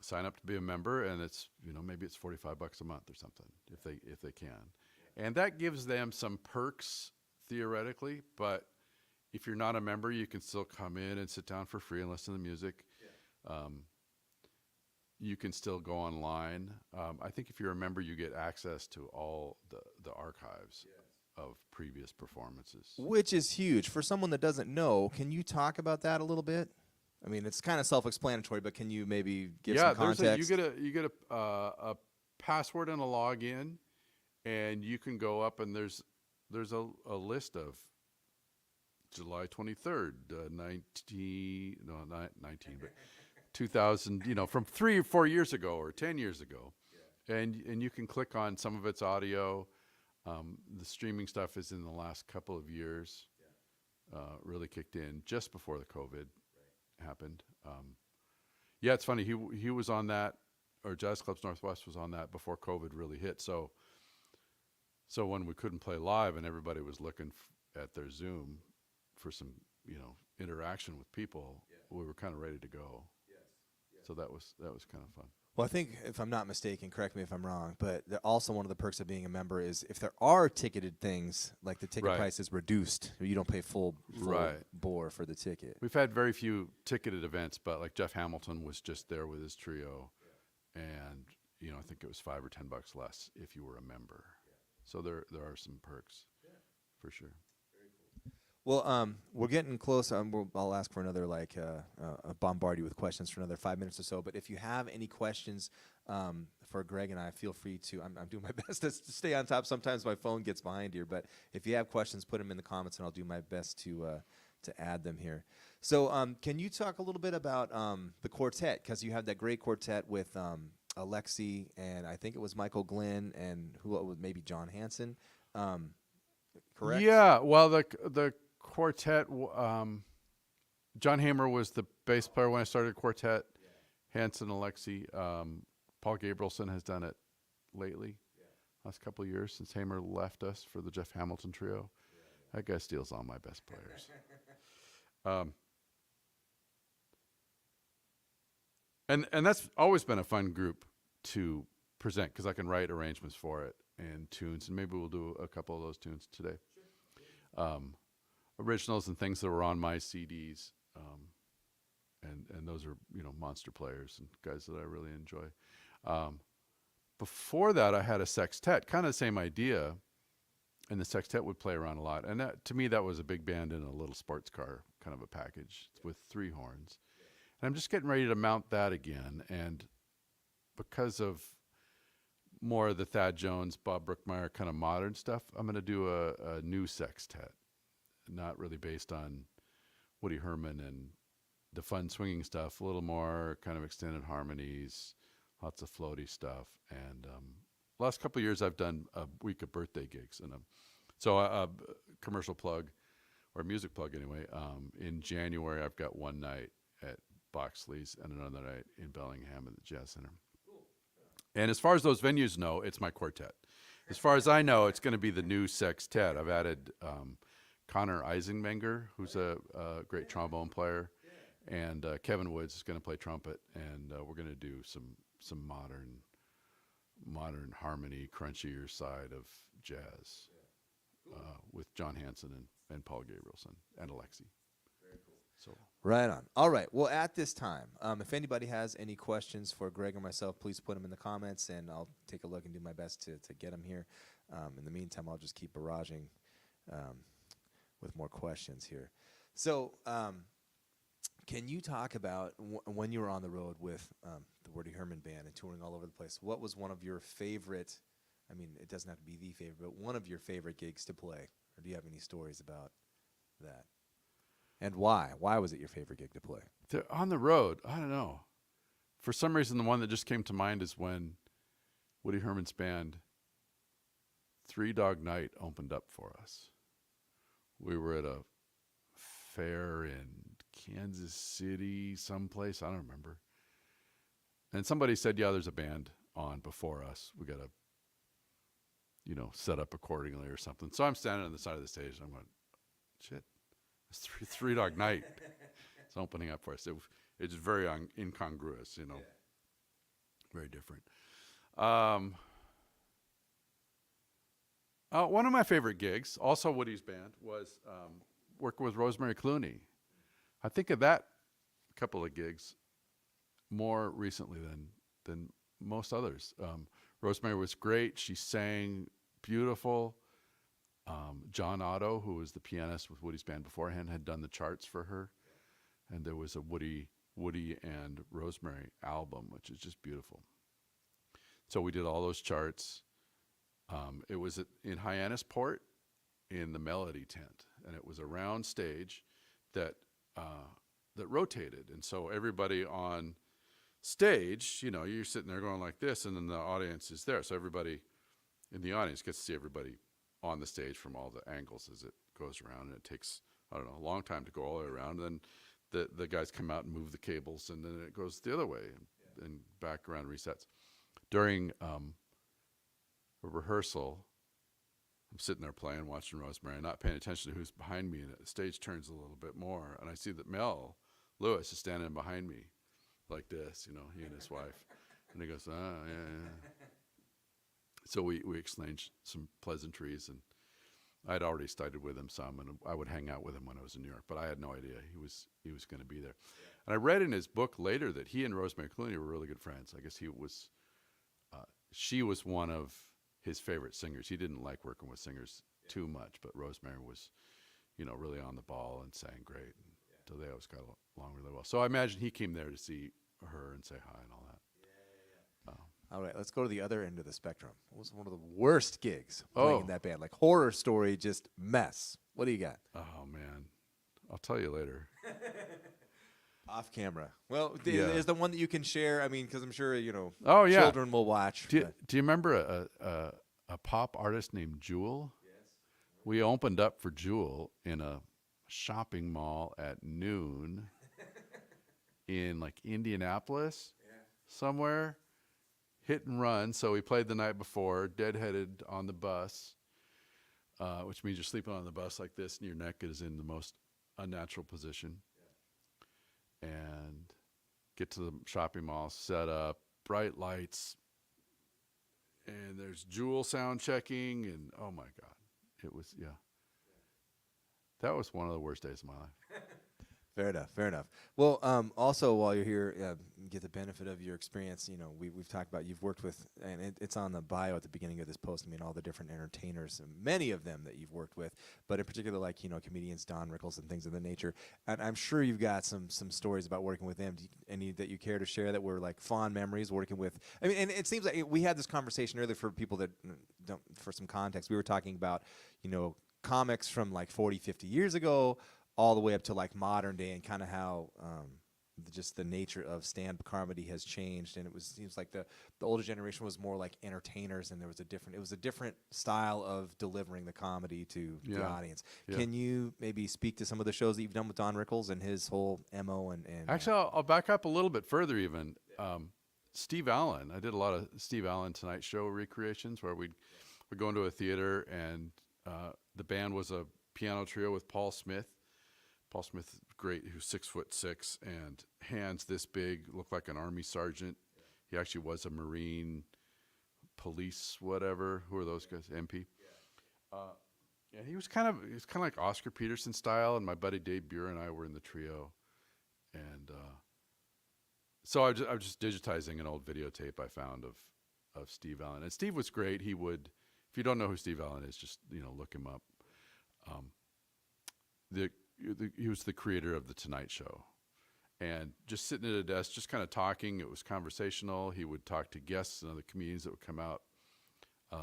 sign up to be a member, and it's maybe it's $45 a month or something if they can. And that gives them some perks, theoretically, but if you're not a member, you can still come in and sit down for free and listen to the music. You can still go online. I think if you're a member, you get access to all the archives of previous performances. Which is huge. For someone that doesn't know, can you talk about that a little bit? I mean, it's kind of self-explanatory, but can you maybe give some context? You get a password and a login. And you can go up, and there's a list of July 23rd, 2000, from 3 or 4 years ago or 10 years ago. And you can click on some of its audio. The streaming stuff is in the last couple of years, really kicked in just before the COVID happened. It's funny. He was on that, or Jazz Clubs Northwest was on that before COVID really hit. So when we couldn't play live and everybody was looking at their Zoom for some, interaction with people, we were kind of ready to go. So that was kind of fun. Well, I think, if I'm not mistaken, correct me if I'm wrong, but also one of the perks of being a member is if there are ticketed things, like the ticket price is reduced, you don't pay full bore for the ticket. We've had very few ticketed events, but like Jeff Hamilton was just there with his trio, and I think it was $5 or $10 less if you were a member. So there are some perks, for sure. Very cool. Well, we're getting close. I'll ask for another bombard you with questions for another 5 minutes or so. But if you have any questions for Greg and I, feel free to. I'm doing my best to stay on top. Sometimes my phone gets behind here, but if you have questions, put them in the comments, and I'll do my best to add them here. So, can you talk a little bit about the quartet? Because you have that great quartet with. Alexi, and I think it was Michael Glenn, and maybe John Hanson, correct? Yeah, well, the quartet, John Hamer was the bass player when I started quartet, Hanson, Alexi, Paul Gabrielson has done it lately, last couple of years since Hamer left us for the Jeff Hamilton trio. That guy steals all my best players. And that's always been a fun group to present, because I can write arrangements for it and tunes, and maybe we'll do a couple of those tunes today. originals and things that were on my CDs. And those are, monster players and guys that I really enjoy. Before that, I had a sextet, kind of the same idea, and the sextet would play around a lot. And that, to me, that was a big band in a little sports car, kind of a package with 3 horns. And I'm just getting ready to mount that again. And because of more of the Thad Jones, Bob Brookmeyer kind of modern stuff, I'm going to do a new sextet, not really based on Woody Herman and the fun swinging stuff, a little more kind of extended harmonies, lots of floaty stuff. And last couple of years, I've done a week of birthday gigs. And so a commercial plug, or music plug anyway, in January, I've got one night at Boxley's and another night in Bellingham at the Jazz Center. Cool. And as far as those venues know, it's my quartet. As far as I know, it's going to be the new sextet. I've added Connor Eisenmenger, who's a great trombone player, and Kevin Woods is going to play trumpet, and we're going to do some modern harmony, crunchier side of jazz with John Hansen and Paul Gabrielson and Alexi. Very cool. So right on. All right. Well, at this time, if anybody has any questions for Greg or myself, please put them in the comments, and I'll take a look and do my best to get them here. In the meantime, I'll just keep barraging with more questions here. So can you talk about when you were on the road with the Woody Herman Band and touring all over the place, what was one of your favorite, I mean, it doesn't have to be the favorite, but one of your favorite gigs to play? Or do you have any stories about that? And why? Why was it your favorite gig to play? On the road, I don't know. For some reason, the one that just came to mind is when Woody Herman's band, Three Dog Night, opened up for us. We were at a fair in Kansas City, someplace, I don't remember. And somebody said, yeah, there's a band on before us. We got to, set up accordingly or something. So I'm standing on the side of the stage, and I'm going, shit, it's Three Dog Night. It's opening up for us. It's very incongruous, very different. One of my favorite gigs, also Woody's band, was working with Rosemary Clooney. I think of that couple of gigs more recently than most others. Rosemary was great. She sang beautiful. John Otto, who was the pianist with Woody's band beforehand, had done the charts for her. And there was a Woody and Rosemary album, which is just beautiful. So we did all those charts. It was in Hyannisport in the Melody Tent, and it was a round stage that rotated. And so everybody on stage, you're sitting there going like this, and then the audience is there. So everybody in the audience gets to see everybody on the stage from all the angles as it goes around. And it takes, I don't know, a long time to go all the way around. And then the guys come out and move the cables, and then it goes the other way and back around, resets. During a rehearsal, I'm sitting there playing, watching Rosemary, not paying attention to who's behind me, and the stage turns a little bit more, and I see that Mel Lewis is standing behind me like this, he and his wife. And he goes, yeah. So we exchanged some pleasantries, and I'd already studied with him some, and I would hang out with him when I was in New York, but I had no idea he was going to be there. Yeah. And I read in his book later that he and Rosemary Clooney were really good friends. I guess she was one of his favorite singers. He didn't like working with singers too much, but Rosemary was, really on the ball and sang great. And so they always got along really well. So I imagine he came there to see her and say hi and all that. All right, let's go to the other end of the spectrum. What was one of the worst gigs playing in that band? Like horror story, just mess. What do you got? Oh, man. I'll tell you later. Off camera. Well, is the one that you can share? I mean, because I'm sure, Oh, yeah. children will watch. Do you remember a pop artist named Jewel? Yes. We opened up for Jewel in a shopping mall at noon in like Indianapolis somewhere. Hit and run. So we played the night before, deadheaded on the bus, which means you're sleeping on the bus like this and your neck is in the most unnatural position. And get to the shopping mall, set up, bright lights, and there's Jewel sound checking, and oh my God, it was, that was one of the worst days of my life. Fair enough. Fair enough. Well, also while you're here, get the benefit of your experience. You know, we've talked about you've worked with, and it's on the bio at the beginning of this post. I mean, all the different entertainers, and many of them that you've worked with, but in particular, like comedians Don Rickles and things of the nature. And I'm sure you've got some stories about working with them. Any that you care to share that were like fond memories working with? I mean, and it seems like we had this conversation earlier for people that don't. For some context, we were talking about comics from like 40, 50 years ago, all the way up to like modern day, and kind of how just the nature of stand-up comedy has changed. And seems like the older generation was more like entertainers, and it was a different style of delivering the comedy to the audience. Yeah. Can you maybe speak to some of the shows that you've done with Don Rickles and his whole MO? And Actually, I'll back up a little bit further even. Steve Allen. I did a lot of Steve Allen Tonight Show recreations where we'd go into a theater, and the band was a piano trio with Paul Smith. Paul Smith, great, who's 6'6" and hands this big, looked like an army sergeant. Yeah. He actually was a Marine, police, whatever. Who are those guys? MP. Yeah. He was kind of like Oscar Peterson style, and my buddy Dave Buer and I were in the trio, and so I was just digitizing an old videotape I found of Steve Allen, and Steve was great. He would, if you don't know who Steve Allen is, just look him up. He was the creator of The Tonight Show, and just sitting at a desk, just kind of talking. It was conversational. He would talk to guests and other comedians that would come out,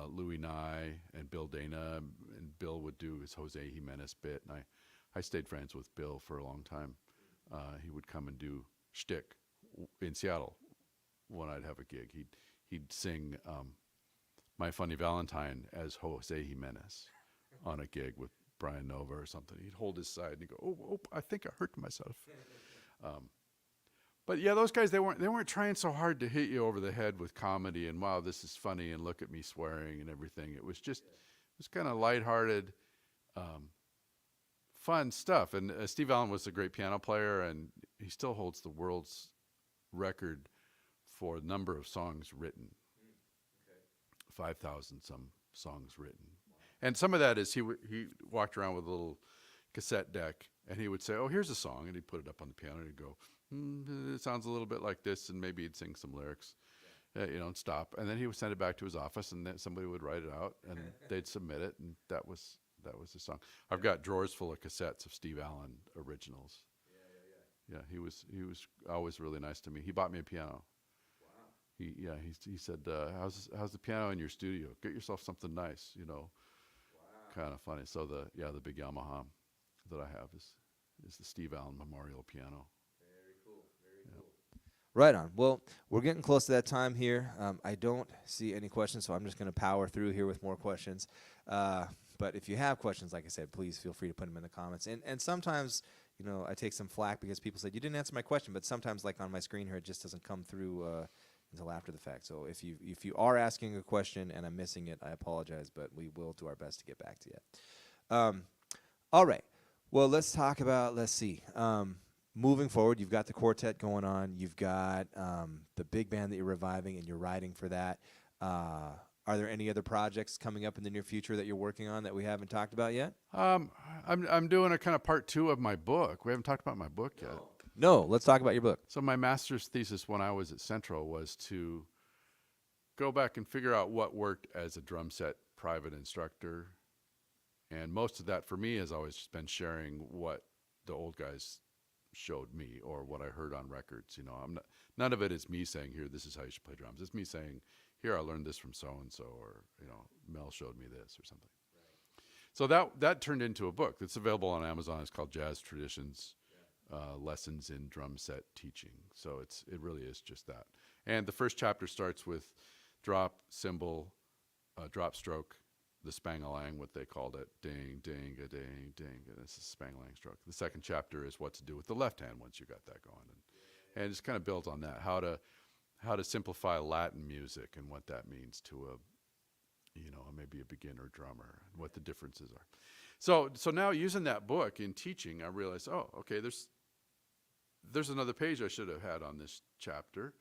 Louis Nye and Bill Dana, and Bill would do his Jose Jimenez bit, and I stayed friends with Bill for a long time. He would come and do shtick in Seattle when I'd have a gig. He'd sing My Funny Valentine as Jose Jimenez on a gig with Brian Nova or something. He'd hold his side and he'd go, oh, I think I hurt myself. But yeah, those guys, they weren't trying so hard to hit you over the head with comedy and wow, this is funny and look at me swearing and everything. It was kind of lighthearted, fun stuff. And Steve Allen was a great piano player, and he still holds the world's record for number of songs written. 5,000 some songs written. And some of that is he walked around with a little cassette deck, and he would say, oh, here's a song, and he'd put it up on the piano, and he'd go, it sounds a little bit like this, and maybe he'd sing some lyrics, and stop. And then he would send it back to his office, and then somebody would write it out, and they'd submit it, and that was the song. I've got drawers full of cassettes of Steve Allen originals. Yeah, he was always really nice to me. He bought me a piano. He said, how's the piano in your studio? Get yourself something nice, Kind of funny. So the big Yamaha that I have is the Steve Allen Memorial piano. Very cool. Very cool. Right on. Well, we're getting close to that time here. I don't see any questions, so I'm just going to power through here with more questions. But if you have questions, like I said, please feel free to put them in the comments. And sometimes, I take some flack because people said, you didn't answer my question, but sometimes like on my screen here, it just doesn't come through until after the fact. So if you are asking a question and I'm missing it, I apologize, but we will do our best to get back to you. All right. Well, let's talk about, moving forward, you've got the quartet going on. You've got the big band that you're reviving, and you're writing for that. Are there any other projects coming up in the near future that you're working on that we haven't talked about yet? I'm doing a kind of part 2 of my book. We haven't talked about my book yet. No, let's talk about your book. So my master's thesis when I was at Central was to go back and figure out what worked as a drum set private instructor. And most of that for me has always just been sharing what the old guys showed me or what I heard on records. None of it is me saying, here, this is how you should play drums. It's me saying, here, I learned this from so-and-so, or, Mel showed me this or something. Right. So that turned into a book that's available on Amazon. It's called Jazz Traditions. Lessons in Drum Set Teaching. So it really is just that. And the first chapter starts with drop, cymbal, drop stroke, the spang-a-lang, what they called it, ding, ding, a ding, ding, and this is spang-a-lang stroke. The second chapter is what to do with the left hand once you got that going. And it's kind of built on that, how to simplify Latin music and what that means to maybe a beginner drummer and what the differences are. So now using that book in teaching, I realized, okay, there's another page I should have had on this chapter.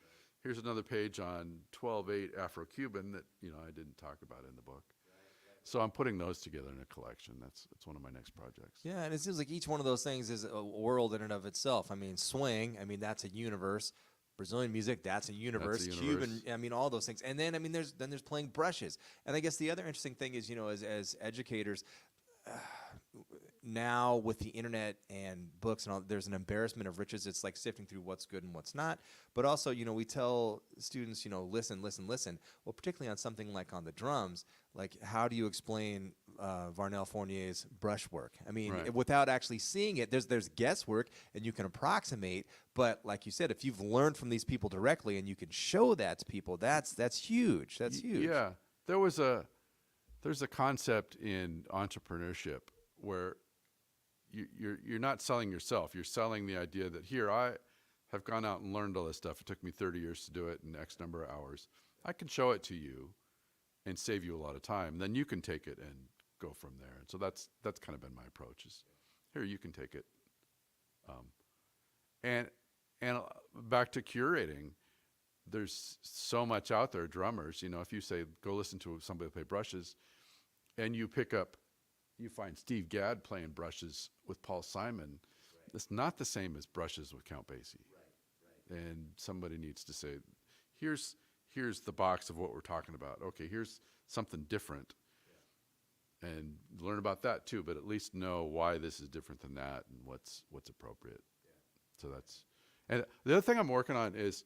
Here's another page on 12/8 Afro-Cuban that I didn't talk about in the book. So I'm putting those together in a collection. It's one of my next projects. Yeah, and it seems like each one of those things is a world in and of itself. I mean, swing, I mean, that's a universe. Brazilian music, that's a universe. universe. Cuban, I mean, all those things. And then, I mean, there's playing brushes. And I guess the other interesting thing is, as educators, now with the internet and books and all, there's an embarrassment of riches. It's like sifting through what's good and what's not. But also, we tell students, listen, listen, listen. Well, particularly on something like on the drums, like how do you explain Varnell Fournier's brushwork? I mean, Right. without actually seeing it, there's guesswork and you can approximate. But like you said, if you've learned from these people directly and you can show that to people, that's huge. That's huge. Yeah, there's a concept in entrepreneurship where you're not selling yourself. You're selling the idea that here I have gone out and learned all this stuff. It took me 30 years to do it in X number of hours. I can show it to you and save you a lot of time. Then you can take it and go from there. And so that's kind of been my approach. Is here you can take it. And back to curating. There's so much out there, drummers. If you say go listen to somebody play brushes, and you find Steve Gadd playing brushes with Paul Simon. Right. It's not the same as brushes with Count Basie. Right. And somebody needs to say, here's the box of what we're talking about. Okay, here's something different. Yeah. And learn about that too, but at least know why this is different than that and what's appropriate. Yeah. So and the other thing I'm working on is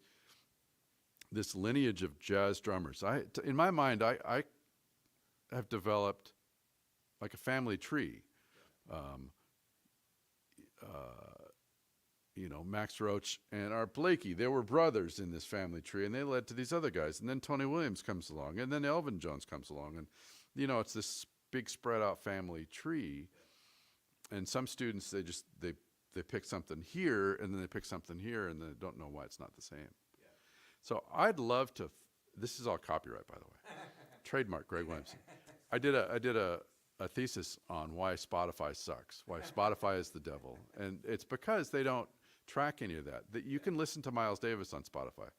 this lineage of jazz drummers. In my mind, I have developed like a family tree. Max Roach and Art Blakey, they were brothers in this family tree, and they led to these other guys. And then Tony Williams comes along, and then Elvin Jones comes along. And, it's this big spread out family tree. And some students, they pick something here, and then they pick something here, and they don't know why it's not the same. Yeah. So I'd love to, this is all copyright, by the way. Trademark, Greg Williamson. I did a thesis on why Spotify sucks, why Spotify is the devil. And it's because they don't track any of that. That you can listen to Miles Davis on Spotify,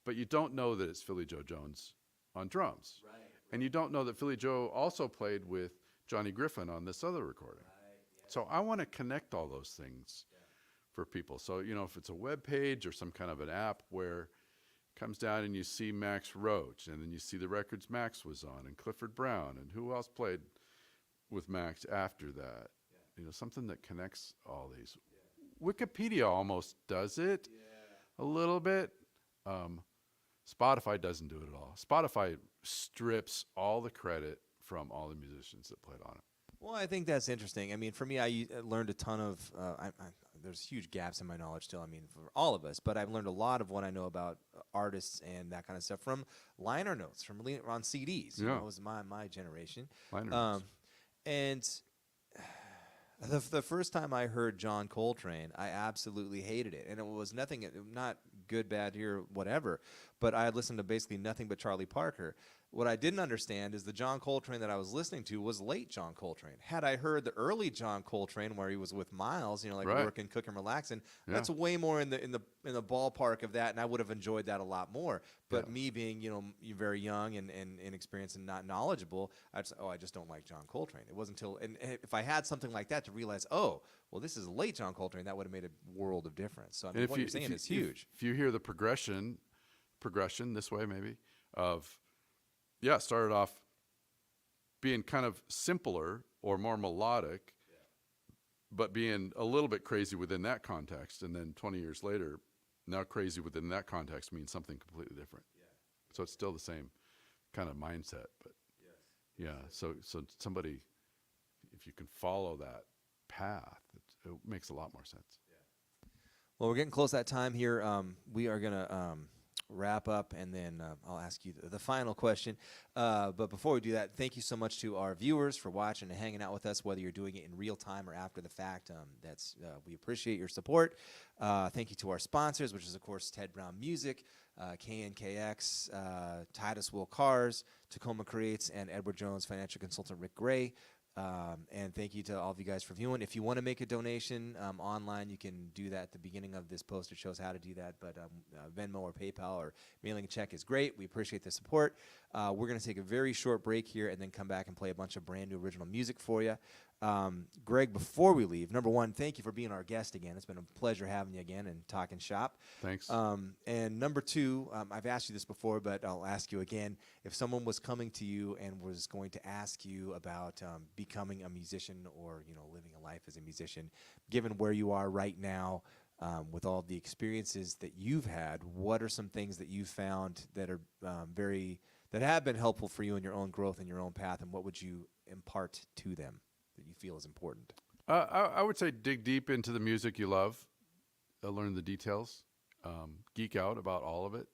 but you don't know that it's Philly Joe Jones on drums. Right. And you don't know that Philly Joe also played with Johnny Griffin on this other recording. Right. Yeah. So I want to connect all those things for people. So, if it's a web page or some kind of an app where it comes down and you see Max Roach, and then you see the records Max was on, and Clifford Brown, and who else played with Max after that. Yeah. Something that connects all these. Yeah. Wikipedia almost does it a little bit. Spotify doesn't do it at all. Spotify strips all the credit from all the musicians that played on it. Well, I think that's interesting. I mean, for me, I learned a ton of, there's huge gaps in my knowledge still, for all of us, but I've learned a lot of what I know about artists and that kind of stuff from liner notes, from on CDs. It was my generation. Liner notes. And the first time I heard John Coltrane, I absolutely hated it. And it was not good, bad, here, whatever. But I had listened to basically nothing but Charlie Parker. What I didn't understand is the John Coltrane that I was listening to was late John Coltrane. Had I heard the early John Coltrane where he was with Miles, working, cooking, relaxing, that's way more in the ballpark of that, and I would have enjoyed that a lot more. But me being very young and inexperienced and not knowledgeable, I just don't like John Coltrane. It wasn't until and if I had something like that to realize, this is late John Coltrane, that would have made a world of difference. So what you're saying is huge. If you hear the progression this way maybe of. Yeah, started off being kind of simpler or more melodic, but being a little bit crazy within that context. And then 20 years later, now crazy within that context means something completely different. Yeah. So it's still the same kind of mindset. But so somebody, if you can follow that path, it makes a lot more sense. Yeah. Well, we're getting close to that time here. We are going to wrap up, and then I'll ask you the final question. But before we do that, thank you so much to our viewers for watching and hanging out with us, whether you're doing it in real time or after the fact. We appreciate your support. Thank you to our sponsors, which is, of course, Ted Brown Music, KNKX, Titus Will Cars, Tacoma Creates, and Edward Jones financial consultant Rick Gray. And thank you to all of you guys for viewing. If you want to make a donation online, you can do that at the beginning of this post. It shows how to do that. But Venmo or PayPal or mailing a check is great. We appreciate the support. We're going to take a very short break here and then come back and play a bunch of brand new original music for you. Greg, before we leave, number one, thank you for being our guest again. It's been a pleasure having you again and talking shop. Thanks. And number two, I've asked you this before, but I'll ask you again. If someone was coming to you and was going to ask you about becoming a musician or, living a life as a musician, given where you are right now, with all the experiences that you've had, what are some things that you've found that are that have been helpful for you in your own growth and your own path, and what would you impart to them that you feel is important? I would say dig deep into the music you love, learn the details, geek out about all of it,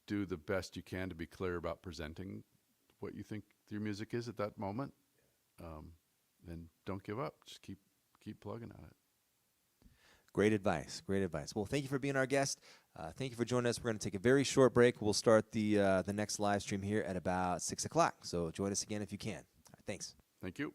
do the best you can to be clear about presenting what you think your music is at that moment, and don't give up. Just keep plugging at it. Great advice. Great advice. Well, thank you for being our guest. Thank you for joining us. We're going to take a very short break. We'll start the next live stream here at about 6 o'clock. So join us again if you can. Thanks. Thank you.